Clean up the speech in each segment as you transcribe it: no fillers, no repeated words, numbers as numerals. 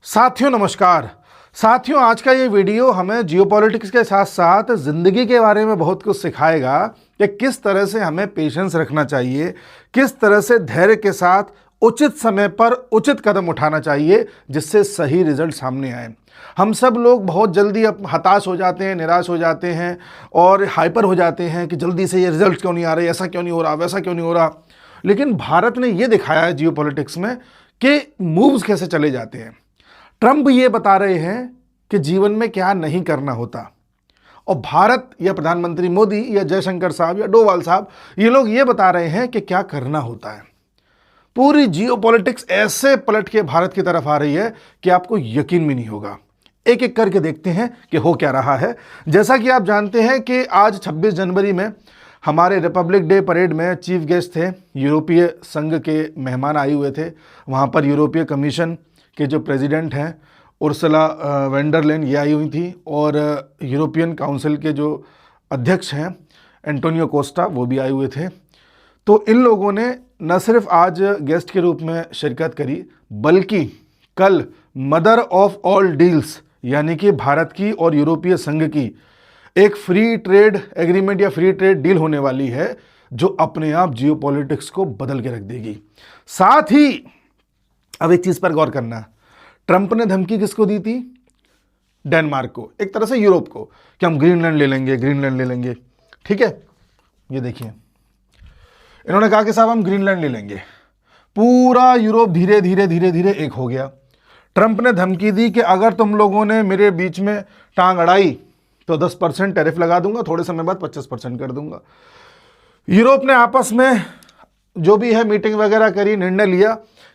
साथियों नमस्कार। साथियों, आज का ये वीडियो हमें जियोपॉलिटिक्स के साथ साथ ज़िंदगी के बारे में बहुत कुछ सिखाएगा कि किस तरह से हमें पेशेंस रखना चाहिए, किस तरह से धैर्य के साथ उचित समय पर उचित कदम उठाना चाहिए जिससे सही रिजल्ट सामने आए। हम सब लोग बहुत जल्दी अब हताश हो जाते हैं, निराश हो जाते हैं और हाइपर हो जाते हैं कि जल्दी से ये रिजल्ट क्यों नहीं आ रहे, ऐसा क्यों नहीं हो रहा, वैसा क्यों नहीं हो रहा। लेकिन भारत ने ये दिखाया है जियोपॉलिटिक्स में कि मूव्स कैसे चले जाते हैं। ट्रंप ये बता रहे हैं कि जीवन में क्या नहीं करना होता, और भारत या प्रधानमंत्री मोदी या जयशंकर साहब या डोवाल साहब ये लोग ये बता रहे हैं कि क्या करना होता है। पूरी जियोपॉलिटिक्स ऐसे पलट के भारत की तरफ आ रही है कि आपको यकीन भी नहीं होगा। एक एक करके देखते हैं कि हो क्या रहा है। जैसा कि आप जानते हैं कि आज 26 जनवरी में हमारे रिपब्लिक डे परेड में चीफ गेस्ट थे, यूरोपीय संघ के मेहमान आए हुए थे। वहाँ पर यूरोपीय कमीशन के जो प्रेसिडेंट हैं उर्सुला वॉन डर लेyen ये आई हुई थी, और यूरोपियन काउंसिल के जो अध्यक्ष हैं एंटोनियो कोस्टा वो भी आए हुए थे। तो इन लोगों ने न सिर्फ आज गेस्ट के रूप में शिरकत करी, बल्कि कल मदर ऑफ ऑल डील्स यानी कि भारत की और यूरोपीय संघ की एक फ्री ट्रेड एग्रीमेंट या फ्री ट्रेड डील होने वाली है जो अपने आप जियोपॉलिटिक्स को बदल के रख देगी। साथ ही अब एक चीज पर गौर करना, ट्रंप ने धमकी किसको दी थी? डेनमार्क को, एक तरह से यूरोप को, कि हम ग्रीनलैंड ले लेंगे, ग्रीनलैंड ले लेंगे। ठीक है, ये देखिए इन्होंने कहा कि साहब हम ग्रीनलैंड ले लेंगे। पूरा यूरोप धीरे धीरे धीरे धीरे एक हो गया। ट्रंप ने धमकी दी कि अगर तुम लोगों ने मेरे बीच में टांग अड़ाई तो 10% टैरिफ लगा दूंगा, थोड़े समय बाद 25% कर दूंगा। यूरोप ने आपस में जो भी है मीटिंग वगैरह करी, निर्णय लिया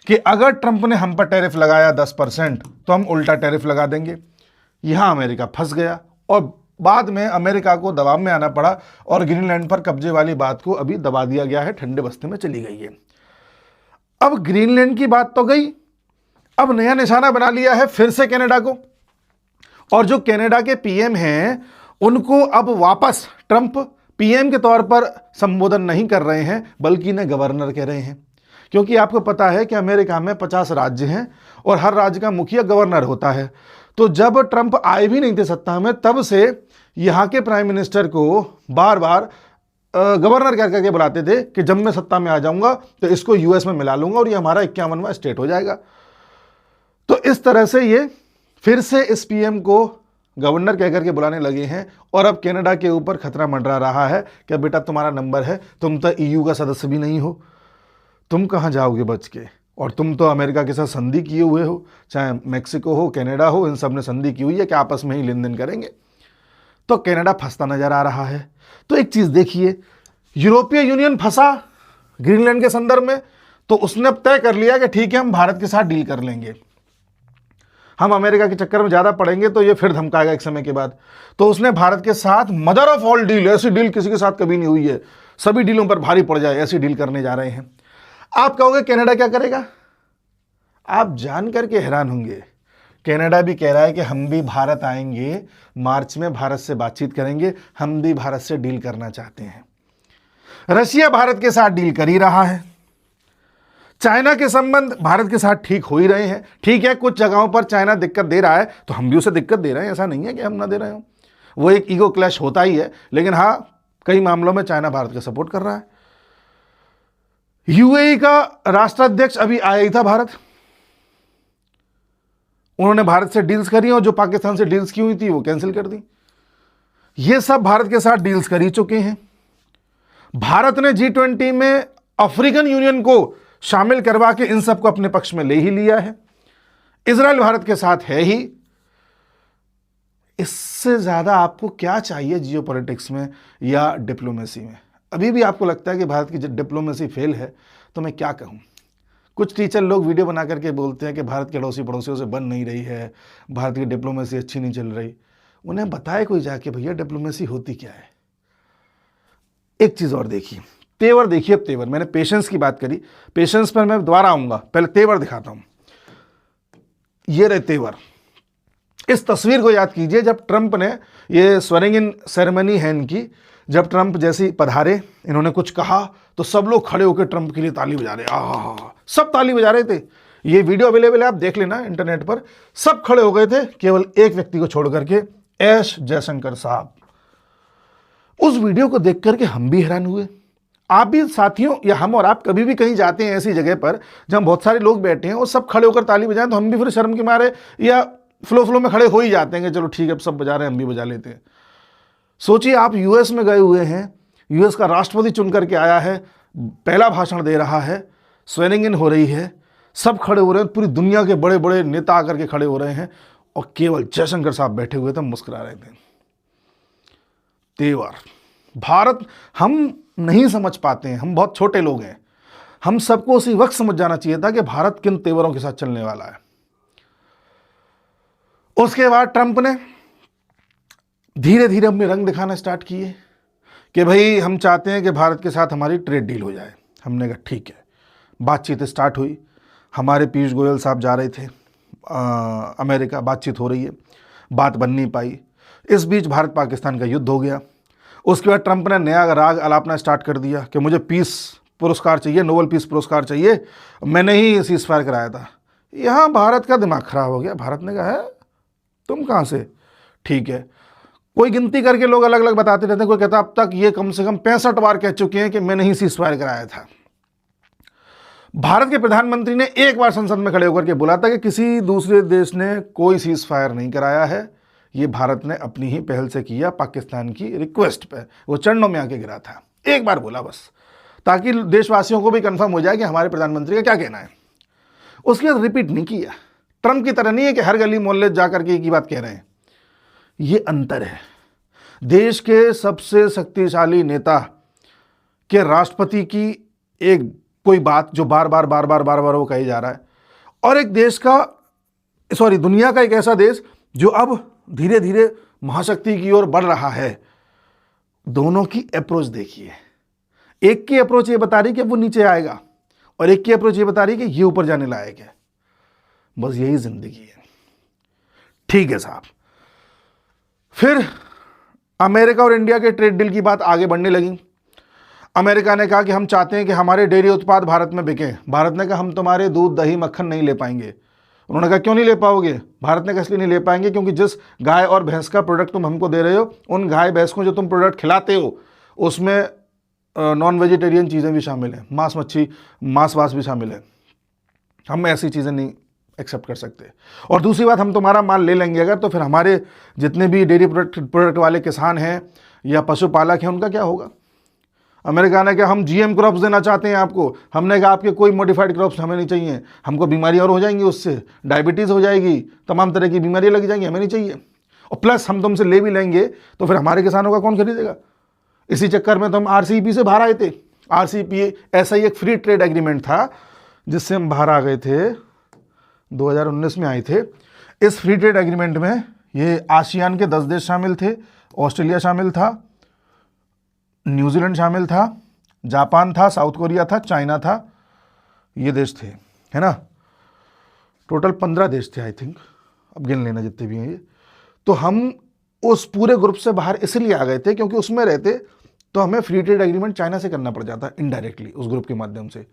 कि अगर ट्रंप ने हम पर टैरिफ लगाया 10% तो हम उल्टा टैरिफ लगा देंगे। यहां अमेरिका फंस गया और बाद में अमेरिका को दबाव में आना पड़ा और ग्रीनलैंड पर कब्जे वाली बात को अभी दबा दिया गया है, ठंडे बस्ते में चली गई है। अब ग्रीनलैंड की बात तो गई, अब नया निशाना बना लिया है फिर से कनाडा को, और जो कनाडा के पीएम हैं उनको अब वापस ट्रंप पीएम के तौर पर संबोधन नहीं कर रहे हैं बल्कि इन्हें गवर्नर कह रहे हैं। क्योंकि आपको पता है कि अमेरिका में 50 राज्य हैं और हर राज्य का मुखिया गवर्नर होता है। तो जब ट्रंप आए भी नहीं थे सत्ता में, तब से यहाँ के प्राइम मिनिस्टर को बार बार गवर्नर कह करके बुलाते थे कि जब मैं सत्ता में आ जाऊंगा तो इसको यूएस में मिला लूंगा और ये हमारा 51वां स्टेट हो जाएगा। तो इस तरह से ये फिर से इस पीएम को गवर्नर कहकर के बुलाने लगे हैं, और अब कनाडा के ऊपर खतरा मंडरा रहा है कि बेटा तुम्हारा नंबर है, तुम तो ईयू का सदस्य भी नहीं हो, तुम कहाँ जाओगे बच के, और तुम तो अमेरिका के साथ संधि किए हुए हो, चाहे मैक्सिको हो, कनाडा हो, इन सब ने संधि की हुई है कि आपस में ही लेन देन करेंगे। तो कनाडा फंसता नजर आ रहा है। तो एक चीज देखिए, यूरोपीय यूनियन फंसा ग्रीनलैंड के संदर्भ में, तो उसने अब तय कर लिया कि ठीक है हम भारत के साथ डील कर लेंगे, हम अमेरिका के चक्कर में ज्यादा पड़ेंगे तो ये फिर धमकाएगा एक समय के बाद। तो उसने भारत के साथ मदर ऑफ ऑल डील, ऐसी डील किसी के साथ कभी नहीं हुई है, सभी डीलों पर भारी पड़ जाए, ऐसी डील करने जा रहे हैं। आप कहोगे कनाडा क्या करेगा? आप जान करके हैरान होंगे, कनाडा भी कह रहा है कि हम भी भारत आएंगे, मार्च में भारत से बातचीत करेंगे, हम भी भारत से डील करना चाहते हैं। रशिया भारत के साथ डील कर ही रहा है। चाइना के संबंध भारत के साथ ठीक हो ही रहे हैं। ठीक है, कुछ जगहों पर चाइना दिक्कत दे रहा है तो हम भी उसे दिक्कत दे रहे हैं, ऐसा नहीं है कि हम ना दे रहे हो, वो एक ईगो क्लैश होता ही है। लेकिन हाँ, कई मामलों में चाइना भारत का सपोर्ट कर रहा है। यूएई का राष्ट्राध्यक्ष अभी आया ही था भारत, उन्होंने भारत से डील्स करी और जो पाकिस्तान से डील्स की हुई थी वो कैंसिल कर दी। ये सब भारत के साथ डील्स कर ही चुके हैं। भारत ने G20 में अफ्रीकन यूनियन को शामिल करवा के इन सबको अपने पक्ष में ले ही लिया है। इजराइल भारत के साथ है ही। इससे ज्यादा आपको क्या चाहिए जियोपॉलिटिक्स में या डिप्लोमेसी में? अभी भी आपको लगता है कि भारत की डिप्लोमेसी फेल है, तो मैं क्या कहूं। कुछ टीचर लोग वीडियो बना करके बोलते हैं कि भारत के अड़ोसी पड़ोसियों से बन नहीं रही है, भारत की डिप्लोमेसी अच्छी नहीं चल रही। उन्हें बताए कोई जाके भैया डिप्लोमेसी होती क्या है। एक चीज और देखिए, तेवर देखिए। अब तेवर, मैंने पेशेंस की बात करी, पेशेंस पर मैं दोबारा आऊंगा, पहले तेवर दिखाता हूं। ये रहे तेवर। इस तस्वीर को याद कीजिए, जब ट्रंप ने, ये स्वेरिंग इन सेरेमनी है इनकी, जब ट्रंप जैसे पधारे, इन्होंने कुछ कहा तो सब लोग खड़े होकर ट्रंप के लिए ताली बजा रहे, सब ताली बजा रहे थे। ये वीडियो अवेलेबल है, आप देख लेना इंटरनेट पर। सब खड़े हो गए थे केवल एक व्यक्ति को छोड़ करके, एस जयशंकर साहब। उस वीडियो को देख करके हम भी हैरान हुए। आप भी साथियों, या हम और आप कभी भी कहीं जाते हैं ऐसी जगह पर जहां बहुत सारे लोग बैठे हैं और सब खड़े होकर ताली बजाएं, तो हम भी फिर शर्म के मारे या फ्लो में खड़े हो ही जाते हैं कि चलो ठीक है, सब बजा रहे हैं हम भी बजा लेते हैं। सोचिए आप यूएस में गए हुए हैं, यूएस का राष्ट्रपति चुन करके आया है, पहला भाषण दे रहा है, स्वेरिंग इन हो रही है, सब खड़े हो रहे हैं, पूरी दुनिया के बड़े बड़े नेता आकर के खड़े हो रहे हैं, और केवल जयशंकर साहब बैठे हुए थे, मुस्कुरा रहे थे। तेवर भारत हम नहीं समझ पाते हैं, हम बहुत छोटे लोग हैं। हम सबको उसी वक्त समझ जाना चाहिए था कि भारत किन तेवरों के साथ चलने वाला है। उसके बाद ट्रंप ने धीरे धीरे अपने रंग दिखाना स्टार्ट किए कि भाई हम चाहते हैं कि भारत के साथ हमारी ट्रेड डील हो जाए। हमने कहा ठीक है, बातचीत स्टार्ट हुई। हमारे पीयूष गोयल साहब जा रहे थे अमेरिका, बातचीत हो रही है, बात बन नहीं पाई। इस बीच भारत पाकिस्तान का युद्ध हो गया। उसके बाद ट्रंप ने नया राग अलापना स्टार्ट कर दिया कि मुझे पीस पुरस्कार चाहिए, नोबेल पीस पुरस्कार चाहिए, मैंने ही सीज फायर कराया था। यहाँ भारत का दिमाग खराब हो गया। भारत ने कहा है तुम कहाँ से? ठीक है, कोई गिनती करके लोग अलग अलग बताते रहते हैं। कोई कहता अब तक ये कम से कम 65 बार कह चुके हैं कि मैंने ही सीज फायर कराया था। भारत के प्रधानमंत्री ने एक बार संसद में खड़े होकर के बोला था कि किसी दूसरे देश ने कोई सीज फायर नहीं कराया है, ये भारत ने अपनी ही पहल से किया, पाकिस्तान की रिक्वेस्ट पे। वो चरणों में आके गिरा था, एक बार बोला बस, ताकि देशवासियों को भी कंफर्म हो जाए कि हमारे प्रधानमंत्री का क्या कहना है। उसके बाद रिपीट नहीं किया। ट्रंप की तरह नहीं है कि हर गली मोहल्ले जाकर के एक ही बात कह रहे हैं। ये अंतर है। देश के सबसे शक्तिशाली नेता के राष्ट्रपति की एक कोई बात जो बार बार वो कही जा रहा है, और एक देश का दुनिया का एक ऐसा देश जो अब धीरे धीरे महाशक्ति की ओर बढ़ रहा है। दोनों की अप्रोच देखिए। एक की अप्रोच ये बता रही कि वो नीचे आएगा, और एक की अप्रोच ये बता रही कि ये ऊपर जाने लायक है। बस यही जिंदगी है। ठीक है साहब। फिर अमेरिका और इंडिया के ट्रेड डील की बात आगे बढ़ने लगी। अमेरिका ने कहा कि हम चाहते हैं कि हमारे डेयरी उत्पाद भारत में बिकें। भारत ने कहा हम तुम्हारे दूध, दही, मक्खन नहीं ले पाएंगे। उन्होंने कहा क्यों नहीं ले पाओगे? भारत ने कहा इसलिए नहीं ले पाएंगे क्योंकि जिस गाय और भैंस का प्रोडक्ट तुम हमको दे रहे हो, उन गाय भैंस को जो तुम प्रोडक्ट खिलाते हो उसमें नॉन वेजिटेरियन चीज़ें भी शामिल हैं, मांस मच्छी मांस वास भी शामिल है। हम ऐसी चीज़ें नहीं एक्सेप्ट कर सकते। और दूसरी बात, हम तुम्हारा माल ले लेंगे अगर, तो फिर हमारे जितने भी डेयरी प्रोडक्ट वाले किसान हैं या पशुपालक हैं उनका क्या होगा? अमेरिका ने कहा हम जीएम क्रॉप्स देना चाहते हैं आपको। हमने कहा आपके कोई मॉडिफाइड क्रॉप्स हमें नहीं चाहिए, हमको बीमारियाँ और हो जाएंगी, उससे डायबिटीज़ हो जाएगी, तमाम तरह की बीमारियाँ लग जाएंगी, हमें नहीं चाहिए। और प्लस हम तुमसे ले भी लेंगे तो फिर हमारे किसानों का कौन खरीदेगा? इसी चक्कर में तो हम आरसीईपी से बाहर आए थे। आरसीईपी ऐसा ही एक फ्री ट्रेड एग्रीमेंट था जिससे हम बाहर आ गए थे, 2019 में आए थे। इस फ्री ट्रेड एग्रीमेंट में ये आसियान के 10 देश शामिल थे, ऑस्ट्रेलिया शामिल था, न्यूजीलैंड शामिल था, जापान था, साउथ कोरिया था, चाइना था, ये देश थे, है ना। टोटल 15 देश थे आई थिंक, अब गिन लेना जितने भी हैं ये। तो हम उस पूरे ग्रुप से बाहर इसलिए आ गए थे क्योंकि उसमें रहते तो हमें फ्री ट्रेड एग्रीमेंट चाइना से करना पड़ जाता इनडायरेक्टली उस ग्रुप के माध्यम से।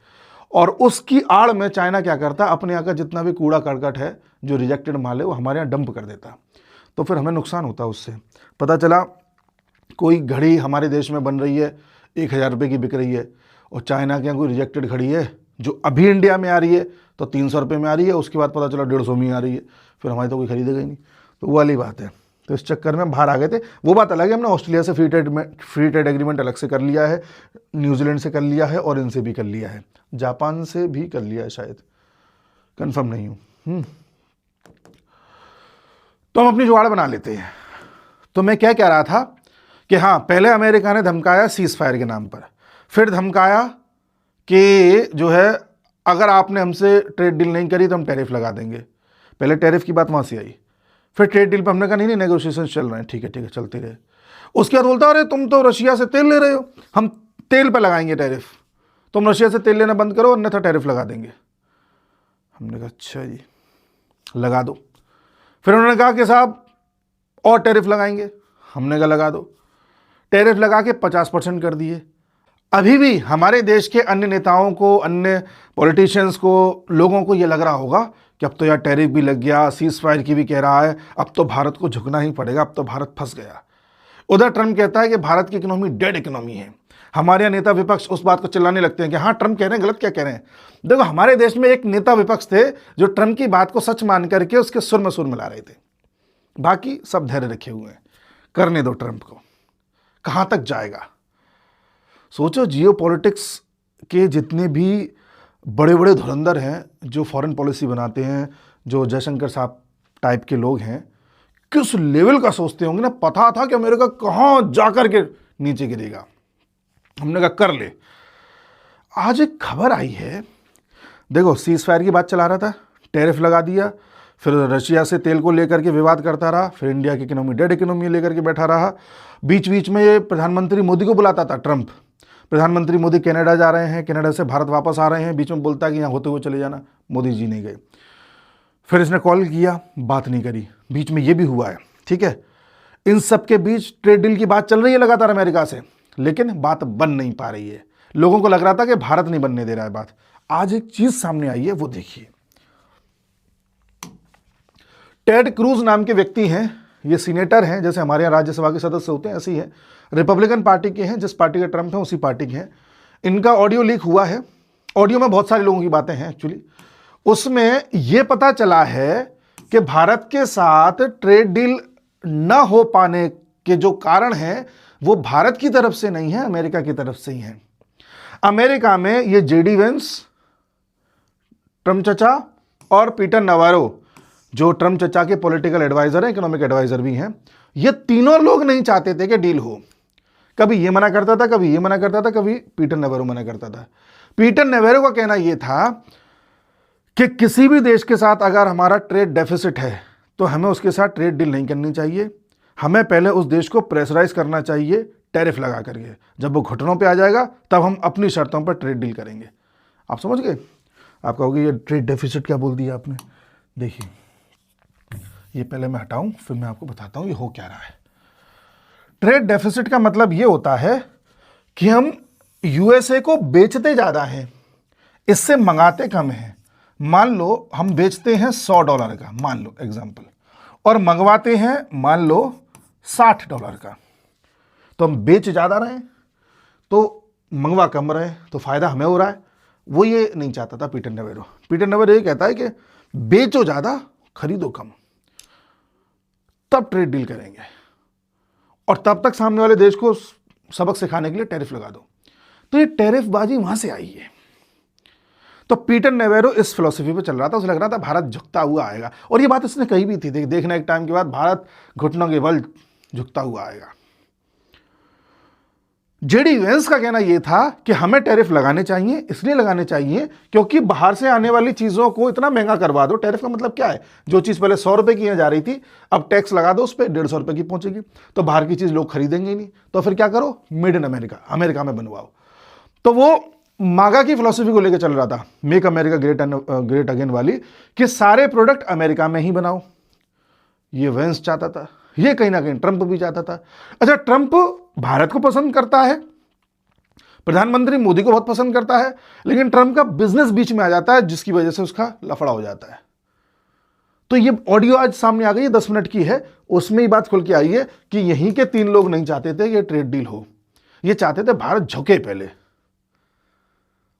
और उसकी आड़ में चाइना क्या करता, अपने यहाँ का जितना भी कूड़ा करकट है, जो रिजेक्टेड माल है, वो हमारे यहाँ डंप कर देता। तो फिर हमें नुकसान होता उससे। पता चला कोई घड़ी हमारे देश में बन रही है, 1000 रुपये की बिक रही है, और चाइना के यहाँ कोई रिजेक्टेड घड़ी है जो अभी इंडिया में आ रही है तो 300 रुपये में आ रही है, उसके बाद पता चला 150 में आ रही है, फिर हमारी तो कोई खरीदेगा ही नहीं। तो वो वाली बात है। तो इस चक्कर में हम बाहर आ गए थे। वो बात अलग है, हमने ऑस्ट्रेलिया से फ्री ट्रेड एग्रीमेंट अलग से कर लिया है, न्यूजीलैंड से कर लिया है, और इनसे भी कर लिया है, जापान से भी कर लिया है शायद, कंफर्म नहीं हूँ। तो हम अपनी जुगाड़ बना लेते हैं। तो मैं क्या कह रहा था कि हाँ, पहले अमेरिका ने धमकाया सीज फायर के नाम पर, फिर धमकाया कि जो है अगर आपने हमसे ट्रेड डील नहीं करी तो हम टैरिफ लगा देंगे। पहले टैरिफ की बात वहाँ से आई, फिर ट्रेड डील पर हमने कहा नहीं नेगोशिएशन चल रहे हैं, ठीक है चलते रहे। उसके बाद बोलता अरे तुम तो रशिया से तेल ले रहे हो, हम तेल पर लगाएंगे टैरिफ, तुम रशिया से तेल लेना बंद करो अन्यथा टैरिफ लगा देंगे। हमने कहा अच्छा जी लगा दो। फिर उन्होंने कहा कि साहब और टैरिफ लगाएंगे, हमने कहा लगा दो। टैरिफ लगा के 50% कर दिए। अभी भी हमारे देश के अन्य नेताओं को, अन्य पॉलिटिशियंस को, लोगों को ये लग रहा होगा कि अब तो यार टैरिफ भी लग गया, सीज फायर की भी कह रहा है, अब तो भारत को झुकना ही पड़ेगा, अब तो भारत फंस गया। उधर ट्रम्प कहता है कि भारत की इकोनॉमी डेड इकोनॉमी है। हमारे यहाँ नेता विपक्ष उस बात को चिल्लाने लगते हैं कि हाँ ट्रम्प कह रहे हैं, गलत क्या कह रहे हैं। देखो, हमारे देश में एक नेता विपक्ष थे जो ट्रम्प की बात को सच मान करके उसके सुर में सुर मिला रहे थे। बाकी सब धैर्य रखे हुए हैं, करने दो ट्रम्प को, कहाँ तक जाएगा। सोचो, जियो पॉलिटिक्स के जितने भी बड़े बड़े धुरंधर हैं जो फॉरेन पॉलिसी बनाते हैं, जो जयशंकर साहब टाइप के लोग हैं, किस लेवल का सोचते होंगे ना। पता था कि अमेरिका कहाँ जाकर के नीचे गिरेगा, हमने कहा कर ले। आज एक खबर आई है, देखो सीज फायर की बात चला रहा था, टैरिफ लगा दिया, फिर रशिया से तेल को लेकर के विवाद करता रहा, फिर इंडिया की इकोनॉमी डेड इकोनॉमी लेकर के बैठा रहा। बीच बीच में ये प्रधानमंत्री मोदी को बुलाता था ट्रंप। प्रधानमंत्री मोदी कनाडा जा रहे हैं, कनाडा से भारत वापस आ रहे हैं, बीच में बोलता है कि यहाँ होते हुए चले जाना, मोदी जी नहीं गए। फिर इसने कॉल किया, बात नहीं करी, बीच में ये भी हुआ है, ठीक है। इन सब के बीच ट्रेड डील की बात चल रही है लगातार अमेरिका से, लेकिन बात बन नहीं पा रही है। लोगों को लग रहा था कि भारत नहीं बनने दे रहा है बात। आज एक चीज सामने आई है, वो देखिए। टेड क्रूज नाम के व्यक्ति हैं, ये सीनेटर हैं, जैसे हमारे यहाँ राज्यसभा के सदस्य होते हैं ऐसे ही है, रिपब्लिकन पार्टी के हैं, जिस पार्टी का ट्रम्प है उसी पार्टी के हैं। इनका ऑडियो लीक हुआ है। ऑडियो में बहुत सारे लोगों की बातें हैं एक्चुअली। उसमें यह पता चला है कि भारत के साथ ट्रेड डील न हो पाने के जो कारण हैं वो भारत की तरफ से नहीं है, अमेरिका की तरफ से ही है। अमेरिका में ये जेडी वेंस, ट्रम्प चचा और पीटर नवारो, जो ट्रम्प चचा के पॉलिटिकल एडवाइजर हैं, इकोनॉमिक एडवाइजर भी हैं, ये तीनों लोग नहीं चाहते थे कि डील हो। कभी ये मना करता था, कभी ये मना करता था, कभी पीटर नवारो मना करता था। पीटर नवारो का कहना यह था कि किसी भी देश के साथ अगर हमारा ट्रेड डेफिसिट है तो हमें उसके साथ ट्रेड डील नहीं करनी चाहिए, हमें पहले उस देश को प्रेशराइज करना चाहिए टैरिफ लगा करके। जब वो घुटनों पे आ जाएगा तब हम अपनी शर्तों पर ट्रेड डील करेंगे। आप समझ गए? आप कहोगे ये ट्रेड डेफिसिट क्या बोल दिया आपने। देखिए, ये पहले मैं हटाऊं, फिर मैं आपको बताता हूं ये हो क्या रहा है। ट्रेड डेफिसिट का मतलब ये होता है कि हम यूएसए को बेचते ज़्यादा हैं, इससे मंगाते कम हैं। मान लो हम बेचते हैं $100 का, मान लो एग्जाम्पल, और मंगवाते हैं मान लो $60 का। तो हम बेच ज़्यादा रहे तो मंगवा कम रहे, तो फ़ायदा हमें हो रहा है। वो ये नहीं चाहता था पीटर नवारो। पीटर नवारो ये कहता है कि बेचो ज़्यादा, खरीदो कम, तब ट्रेड डील करेंगे, और तब तक सामने वाले देश को सबक सिखाने के लिए टैरिफ लगा दो। तो ये टैरिफ बाजी वहां से आई है। तो पीटर नवारो इस फिलॉसफी पे चल रहा था। उसे लग रहा था भारत झुकता हुआ आएगा, और ये बात इसने कही भी थी, देखना एक टाइम के बाद भारत घुटनों के बल झुकता हुआ आएगा। जेडी वेंस का कहना यह था कि हमें टैरिफ लगाने चाहिए, इसलिए लगाने चाहिए क्योंकि बाहर से आने वाली चीजों को इतना महंगा करवा दो। टैरिफ का मतलब क्या है? जो चीज पहले $100 की जा रही थी, अब टैक्स लगा दो उस पर, $150 की पहुंचेगी, तो बाहर की चीज लोग खरीदेंगे ही नहीं। तो फिर क्या करो, मेड इन अमेरिका, अमेरिका में बनवाओ। तो वो मागा की फिलॉसफी को लेकर चल रहा था, मेक अमेरिका ग्रेट अगेन वाली, कि सारे प्रोडक्ट अमेरिका में ही बनाओ। ये वेंस चाहता था, ये कहीं ना कहीं ट्रंप भी चाहता था। अच्छा, ट्रंप भारत को पसंद करता है, प्रधानमंत्री मोदी को बहुत पसंद करता है, लेकिन ट्रंप का बिजनेस बीच में आ जाता है, जिसकी वजह से उसका लफड़ा हो जाता है। तो ये ऑडियो आज सामने आ गई है, 10 मिनट की है, उसमें ही बात खुल के आई है कि यहीं के 3 लोग नहीं चाहते थे कि ट्रेड डील हो, ये चाहते थे भारत झुके पहले।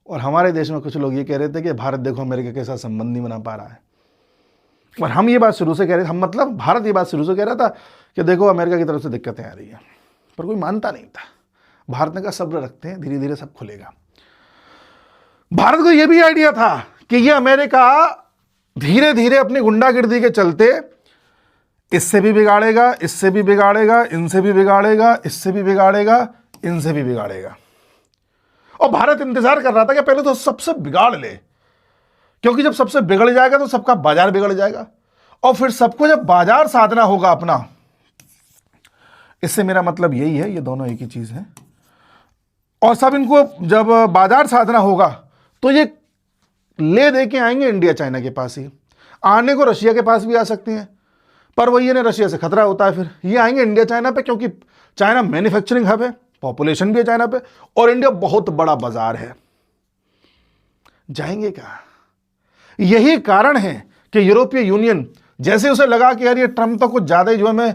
और हमारे देश में कुछ लोग ये कह रहे थे कि भारत देखो अमेरिका के साथ संबंध नहीं बना पा रहा है। और हम ये बात शुरू से कह रहे थे, हम मतलब भारत ये बात शुरू से कह रहा था कि देखो अमेरिका की तरफ से दिक्कतें आ रही हैं, पर कोई मानता नहीं था। भारत ने कहा सब्र रखते हैं, धीरे धीरे सब खुलेगा। भारत को यह भी आइडिया था कि ये अमेरिका धीरे धीरे अपनी गुंडागिर्दी के चलते इससे भी बिगाड़ेगा, इससे भी बिगाड़ेगा, इनसे भी बिगाड़ेगा, इससे भी बिगाड़ेगा, इनसे भी बिगाड़ेगा। और भारत इंतजार कर रहा था कि पहले तो सबसे बिगाड़ ले, क्योंकि जब सबसे बिगड़ जाएगा तो सबका बाजार बिगड़ जाएगा, और फिर सबको जब बाजार साधना होगा अपना। इससे मेरा मतलब यही है, ये दोनों एक ही चीज है। और सब इनको जब बाजार साधना होगा तो ये ले दे के आएंगे इंडिया चाइना के पास ही, आने को रशिया के पास भी आ सकते हैं, पर वही है ना, रशिया से खतरा होता है। फिर ये आएंगे इंडिया चाइना पे, क्योंकि चाइना मैन्युफैक्चरिंग हब है, पॉपुलेशन भी है चाइना पे, और इंडिया बहुत बड़ा बाजार है, जाएंगे कहां? यही कारण है कि यूरोपीय यूनियन, जैसे उसे लगा कि यार ये ट्रम्प तो कुछ ज्यादा ही जो है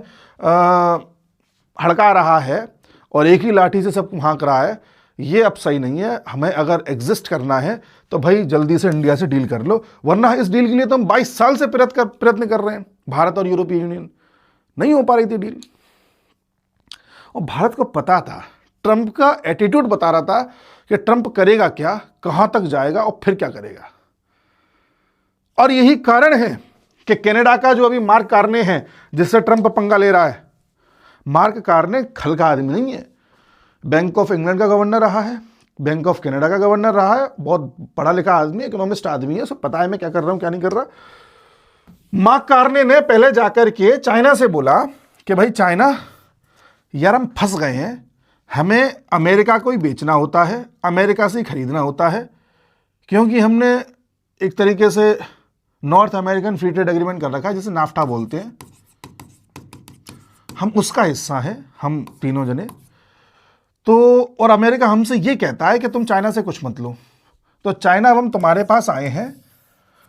हड़का रहा है और एक ही लाठी से सबको हाँक रहा है, ये अब सही नहीं है, हमें अगर एग्जिस्ट करना है तो भाई जल्दी से इंडिया से डील कर लो, वरना इस डील के लिए तो हम 22 साल से प्रयत्न कर रहे हैं, भारत और यूरोपीय यूनियन, नहीं हो पा रही थी डील। और भारत को पता था, ट्रंप का एटीट्यूड बता रहा था कि ट्रंप करेगा क्या, कहां तक जाएगा और फिर क्या करेगा। और यही कारण है कि कनाडा का जो अभी मार्क कार्ने है, जिससे ट्रंप पंगा ले रहा है, मार्क कार्ने खल का आदमी नहीं है, बैंक ऑफ इंग्लैंड का गवर्नर रहा है, बैंक ऑफ कनाडा का गवर्नर रहा है, बहुत पढ़ा लिखा आदमी, इकोनॉमिस्ट आदमी है, सब पता है मैं क्या कर रहा हूं क्या नहीं कर रहा। मार्क कार्ने ने पहले जाकर के चाइना से बोला कि भाई चाइना, यार हम फंस गए हैं, हमें अमेरिका को ही बेचना होता है, अमेरिका से ही खरीदना होता है, क्योंकि हमने एक तरीके से north American free trade agreement कर रखा है, जिसे नाफ्टा बोलते हैं, हम उसका हिस्सा हैं, हम तीनों जने। तो और अमेरिका हमसे ये कहता है कि तुम चाइना से कुछ मत लो। तो चाइना, अब हम तुम्हारे पास आए हैं,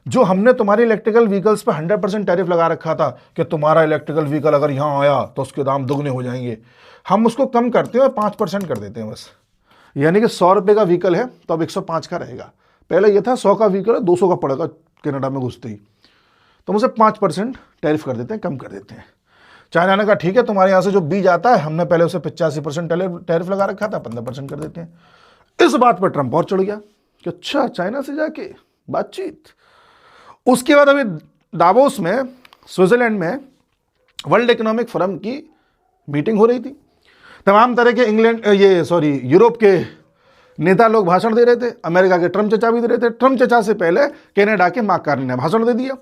जो हमने तुम्हारी इलेक्ट्रिकल व्हीकल्स पर 100% टैरिफ लगा रखा था कि तुम्हारा इलेक्ट्रिकल व्हीकल अगर यहाँ आया तो उसके दाम दुगने हो जाएंगे, हम उसको कम करते हैं और 5% कर देते हैं बस। यानी कि 100 रुपये का व्हीकल है तो अब 105 का रहेगा। पहले ये था 100 का व्हीकल है 200 का पड़ेगा कनाडा में घुसते ही, तो हम उसे 5% टैरिफ कर देते हैं, कम कर देते हैं। चाइना ने कहा ठीक है, तुम्हारे यहाँ से जो बीज आता है, हमने पहले उसे 85% टैरिफ लगा रखा था, 15% कर देते हैं। इस बात पर ट्रंप और चढ़ गया कि अच्छा चाइना से जाके बातचीत। उसके बाद अभी दावोस में, स्विट्जरलैंड में वर्ल्ड इकोनॉमिक फोरम की मीटिंग हो रही थी। तमाम तरह के यूरोप के नेता लोग भाषण दे रहे थे, अमेरिका के ट्रंप चचा भी दे रहे थे। ट्रंप चचा से पहले कनाडा के मार्क कार्ने ने भाषण दे दिया,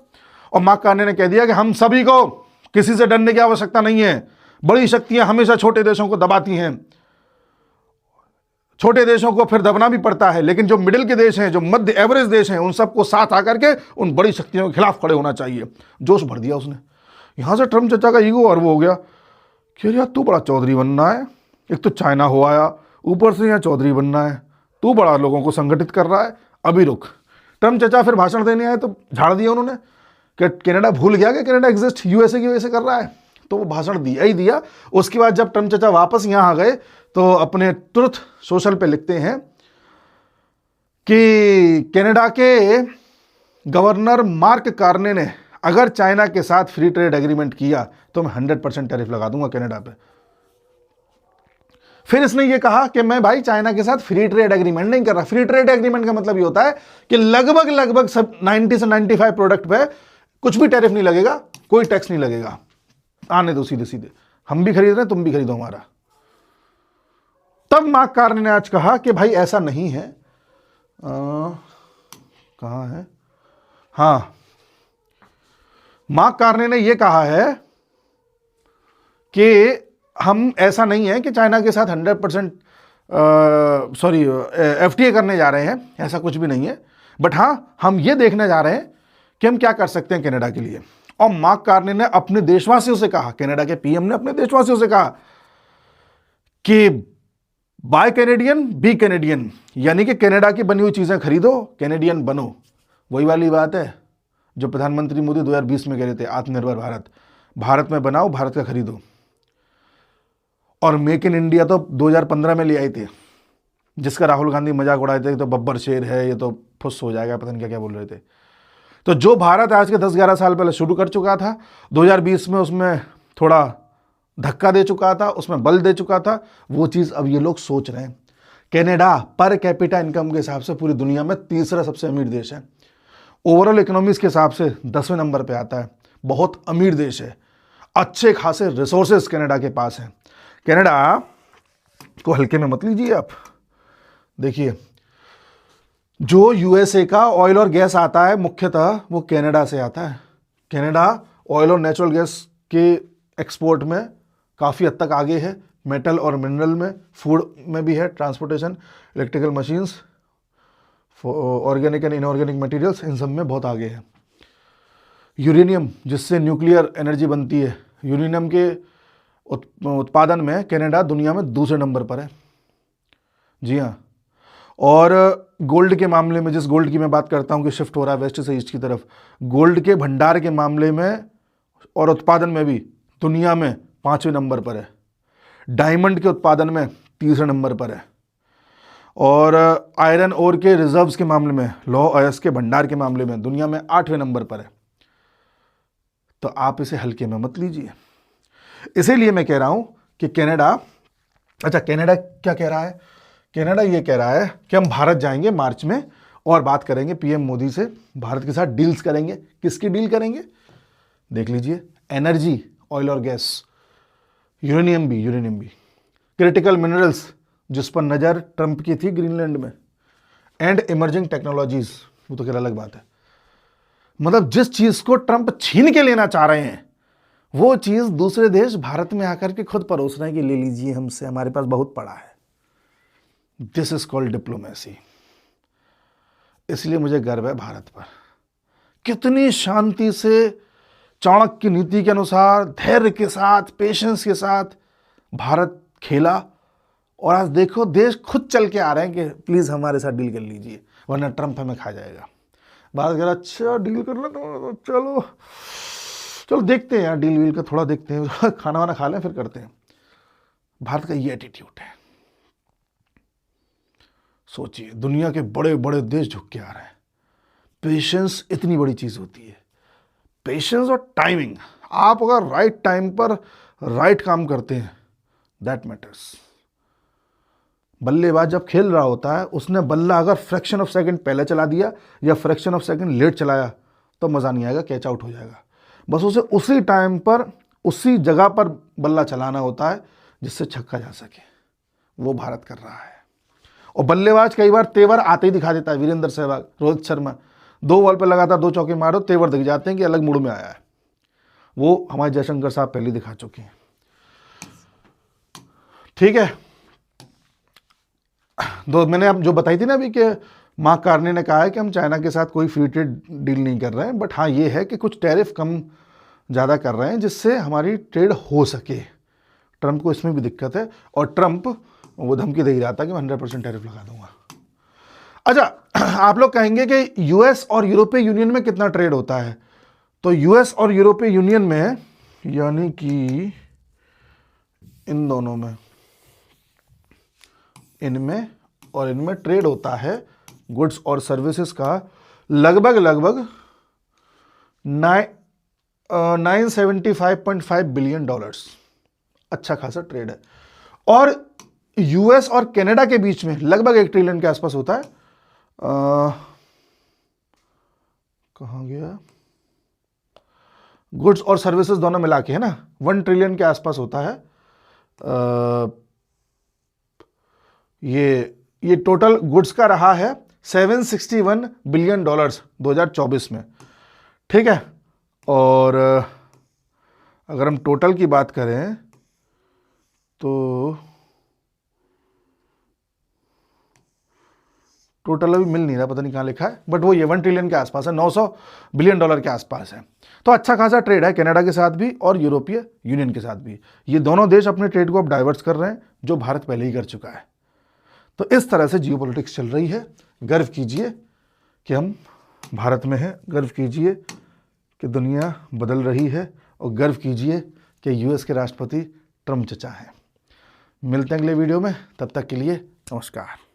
और मार्क कार्ने ने कह दिया कि हम सभी को किसी से डरने की आवश्यकता नहीं है, बड़ी शक्तियां हमेशा छोटे देशों को दबाती हैं, छोटे देशों को फिर दबना भी पड़ता है, लेकिन जो मिडिल के देश हैं, जो मध्य एवरेज देश हैं, उन सबको साथ आकर के उन बड़ी शक्तियों के खिलाफ खड़े होना चाहिए। जोश भर दिया उसने। यहां से ट्रंप चचा का ईगो और वो हो गया कि यार तू बड़ा चौधरी बनना है, एक तो चाइना हो आया, ऊपर से यहाँ चौधरी बनना है, तू बड़ा लोगों को संगठित कर रहा है, अभी रुक। ट्रंप चचा फिर भाषण देने आए तो झाड़ दिया उन्होंने कि कनाडा भूल गया कि कनाडा एग्जिस्ट यूएसए की वजह से कर रहा है, तो वो भाषण दिया ही दिया। उसके बाद जब ट्रंप चचा वापस यहाँ आ गए तो अपने ट्रुथ सोशल पे लिखते हैं कि कनाडा के गवर्नर मार्क कार्ने ने अगर चाइना के साथ फ्री ट्रेड एग्रीमेंट किया तो मैं 100% टैरिफ लगा दूंगा कनाडा पे। फिर इसने ये कहा कि मैं भाई चाइना के साथ फ्री ट्रेड एग्रीमेंट नहीं कर रहा। फ्री ट्रेड एग्रीमेंट का मतलब ये होता है कि लगभग सब 90 से 95 प्रोडक्ट पे कुछ भी टैरिफ नहीं लगेगा, कोई टैक्स नहीं लगेगा, आने दो सीधे सीधे, हम भी खरीद रहे हैं तुम भी खरीदो हमारा। तब मार्क कार्ने ने आज कहा कि भाई ऐसा नहीं है, कहां है, हाँ, मार्क कार्ने ने यह कहा है कि हम ऐसा नहीं है कि चाइना के साथ 100% एफटीए करने जा रहे हैं, ऐसा कुछ भी नहीं है, बट हाँ हम ये देखने जा रहे हैं कि हम क्या कर सकते हैं कनाडा के लिए। और मार्क कार्ने ने अपने देशवासियों से कहा, कनाडा के पीएम ने अपने देशवासियों से कहा कि बाय कैनेडियन बी कैनेडियन, यानी कि कनाडा की बनी हुई चीजें खरीदो, कैनेडियन बनो। वही वाली बात है जो प्रधानमंत्री मोदी 2020 में कह रहे थे, आत्मनिर्भर भारत, भारत में बनाओ, भारत का खरीदो। और मेक इन इंडिया तो 2015 में ले आए थे, जिसका राहुल गांधी मजाक उड़ाए थे, तो बब्बर शेर है, ये तो फुस हो जाएगा, पता नहीं क्या क्या बोल रहे थे। तो जो भारत आज के 10-11 साल पहले शुरू कर चुका था, 2020 में उसमें थोड़ा धक्का दे चुका था, उसमें बल दे चुका था, वो चीज़ अब ये लोग सोच रहे हैं। कनाडा पर कैपिटा इनकम के हिसाब से पूरी दुनिया में तीसरा सबसे अमीर देश है, ओवरऑल इकोनॉमीज के हिसाब से 10वें नंबर पे आता है, बहुत अमीर देश है, अच्छे खासे रिसोर्सेज कनाडा के पास हैं। कनाडा को हल्के में मत लीजिए आप। देखिए, जो यूएसए का ऑयल और गैस आता है मुख्यतः वो कनाडा से आता है। कनाडा ऑयल और नेचुरल गैस के एक्सपोर्ट में काफ़ी हद तक आगे है, मेटल और मिनरल में, फूड में भी है, transportation, electrical machines, organic and inorganic materials, इन सब में बहुत आगे है। यूरेनियम, जिससे न्यूक्लियर एनर्जी बनती है, यूरेनियम के उत्पादन में कनाडा दुनिया में दूसरे नंबर पर है। जी हाँ। और गोल्ड के मामले में, जिस गोल्ड की मैं बात करता हूँ कि शिफ्ट हो रहा है वेस्ट से ईस्ट की तरफ, गोल्ड के भंडार के मामले में और उत्पादन में भी दुनिया में 5वें नंबर पर है। डायमंड के उत्पादन में 3रे नंबर पर है। और आयरन ओर के रिजर्व्स के मामले में, लौह अयस्क के भंडार के मामले में दुनिया में 8वें नंबर पर है। तो आप इसे हल्के में मत लीजिए। इसीलिए मैं कह रहा हूं कि कनाडा, अच्छा कनाडा क्या कह रहा है? कनाडा ये कह रहा है कि हम भारत जाएंगे मार्च में और बात करेंगे पीएम मोदी से, भारत के साथ डील्स करेंगे। किसकी डील करेंगे? देख लीजिए, एनर्जी, ऑयल और गैस, यूरेनियम भी, क्रिटिकल मिनरल्स जिस पर नज़र ट्रंप की थी ग्रीनलैंड में, एंड इमर्जिंग टेक्नोलॉजीज, वो तो खैर अलग बात है। मतलब जिस चीज़ को ट्रंप छीन के लेना चाह रहे हैं, वो चीज़ दूसरे देश भारत में आकर के खुद परोस रहे हैं कि ले लीजिए हमसे, हमारे पास बहुत पड़ा है। This is called diplomacy. इसलिए मुझे गर्व है भारत पर। कितनी शांति से, चाणक्य की नीति के अनुसार, धैर्य के साथ, पेशेंस के साथ भारत खेला। और आज देखो देश खुद चल के आ रहे हैं कि प्लीज़ हमारे साथ डील कर लीजिए, वरना ट्रंप हमें खा जाएगा। भारत कह रहा अच्छा डील करना तो चलो चलो देखते हैं यार, डील वील का थोड़ा देखते हैं, खाना वाना खा लें फिर करते हैं। भारत का ये एटीट्यूड है। सोचिए, दुनिया के बड़े बड़े देश झुक के आ रहे हैं। पेशेंस इतनी बड़ी चीज़ होती है। पेशेंस और टाइमिंग, आप अगर राइट टाइम पर राइट काम करते हैं, दैट मैटर्स। बल्लेबाज जब खेल रहा होता है, उसने बल्ला अगर फ्रैक्शन ऑफ सेकंड पहले चला दिया या फ्रैक्शन ऑफ सेकंड लेट चलाया तो मज़ा नहीं आएगा, कैच आउट हो जाएगा। बस उसे उसी टाइम पर उसी जगह पर बल्ला चलाना होता है जिससे छक्का जा सके। वो भारत कर रहा है। और बल्लेबाज कई बार तेवर आते ही दिखा देता है। वीरेंद्र सहवाग, रोहित शर्मा 2 बॉल पर लगातार 2 चौके मारो, तेवर दिख जाते हैं कि अलग मूड में आया है। वो हमारे जयशंकर साहब पहले दिखा चुके हैं। ठीक है, तो मैंने अब जो बताई थी ना अभी कि मार्क कार्नी ने कहा है कि हम चाइना के साथ कोई फ्री ट्रेड डील नहीं कर रहे हैं, बट हाँ ये है कि कुछ टैरिफ कम ज़्यादा कर रहे हैं जिससे हमारी ट्रेड हो सके। ट्रंप को इसमें भी दिक्कत है और ट्रंप वो धमकी दे ही रहा था कि मैं 100% टैरिफ लगा दूंगा। अच्छा, आप लोग कहेंगे कि यूएस और यूरोपीय यूनियन में कितना ट्रेड होता है? तो यूएस और यूरोपीय यूनियन में, यानी कि इन दोनों में, इनमें और इनमें ट्रेड होता है गुड्स और सर्विसेज का लगभग 975.5 बिलियन डॉलर्स। अच्छा खासा ट्रेड है। और यूएस और कनाडा के बीच में लगभग 1 ट्रिलियन के आसपास होता है। कहाँ गया? गुड्स और सर्विसेज दोनों मिला के है ना, 1 ट्रिलियन के आसपास होता है। ये टोटल गुड्स का रहा है 761 बिलियन डॉलर्स 2024 में। ठीक है, और अगर हम टोटल की बात करें तो टोटल अभी मिल नहीं रहा, पता नहीं कहाँ लिखा है, बट वो ये 1 ट्रिलियन के आसपास है, 900 बिलियन डॉलर के आसपास है। तो अच्छा खासा ट्रेड है कनाडा के साथ भी और यूरोपीय यूनियन के साथ भी। ये दोनों देश अपने ट्रेड को अब डाइवर्ट कर रहे हैं, जो भारत पहले ही कर चुका है। तो इस तरह से जियोपॉलिटिक्स चल रही है। गर्व कीजिए कि हम भारत में हैं, गर्व कीजिए कि दुनिया बदल रही है, और गर्व कीजिए कि यूएस के राष्ट्रपति ट्रंप चचा हैं। मिलते हैं अगले वीडियो में, तब तक के लिए नमस्कार।